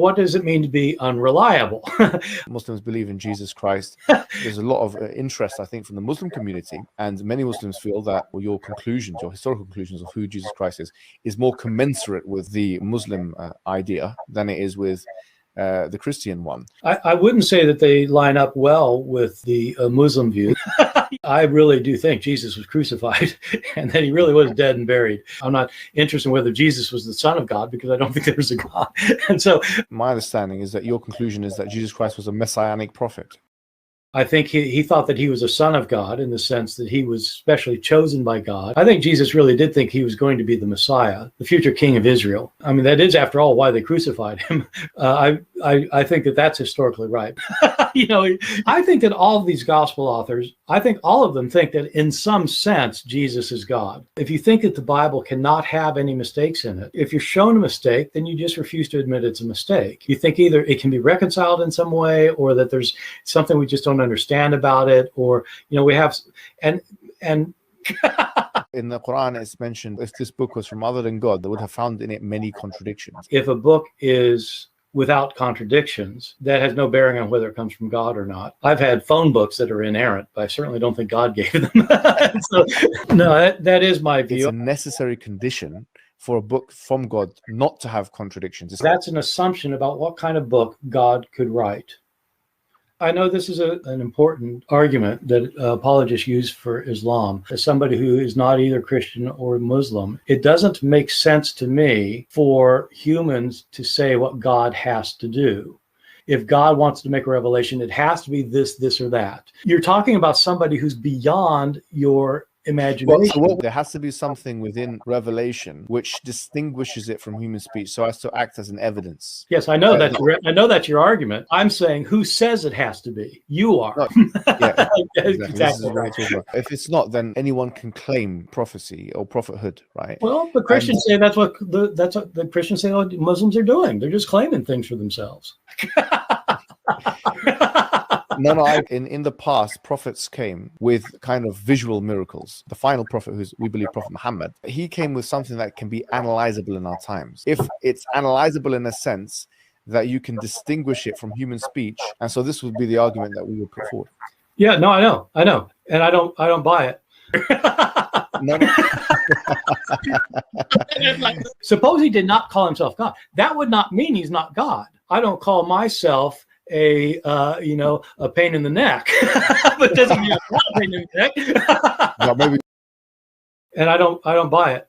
What does it mean to be unreliable? Muslims believe in Jesus Christ. There's a lot of interest, I think, from the Muslim community, and many Muslims feel that your conclusions, your historical conclusions of who Jesus Christ is more commensurate with the Muslim idea than it is with the Christian one. I wouldn't say that they line up well with the Muslim view. I really do think Jesus was crucified and that he really was dead and buried. I'm not interested in whether Jesus was the Son of God, because I don't think there was a God. And so my understanding is that your conclusion is that Jesus Christ was a messianic prophet. I think he thought that he was a son of God, in the sense that he was specially chosen by God. I think Jesus really did think he was going to be the Messiah, the future king of Israel. I mean, that is, after all, why they crucified him. I think that that's historically right. I think that all of these gospel authors, I think all of them think that in some sense, Jesus is God. If you think that the Bible cannot have any mistakes in it, if you're shown a mistake, then you just refuse to admit it's a mistake. You think either it can be reconciled in some way, or that there's something we just don't understand about it, or we have and in the Quran it's mentioned, if this book was from other than God, they would have found in it many contradictions. If a book is without contradictions, that has no bearing on whether it comes from God or not. I've had phone books that are inerrant, but I certainly don't think God gave them. So, no, that is my view. It's a necessary condition for a book from God not to have contradictions. That's an assumption about what kind of book God could write. I know this is an important argument that apologists use for Islam. As somebody who is not either Christian or Muslim, it doesn't make sense to me for humans to say what God has to do. If God wants to make a revelation, it has to be this, this, or that. You're talking about somebody who's beyond your imagination. Well, there has to be something within revelation which distinguishes it from human speech, so as to act as an evidence. Yes, I know that's your argument. I'm saying, who says it has to be? You are. No, yeah, exactly. Right. If it's not, then anyone can claim prophecy or prophethood, right? Well, the Christians say that's what the Christians say what Muslims are doing. They're just claiming things for themselves. No, in the past, prophets came with kind of visual miracles. The final prophet, who's we believe Prophet Muhammad, he came with something that can be analyzable in our times. If it's analyzable in a sense that you can distinguish it from human speech, and so this would be the argument that we would put forward. Yeah, no, I know, and I don't buy it. No. Suppose he did not call himself God. That would not mean he's not God. I don't call myself a pain in the neck, but doesn't mean I'm not a pain in the neck. No, maybe. And I don't buy it.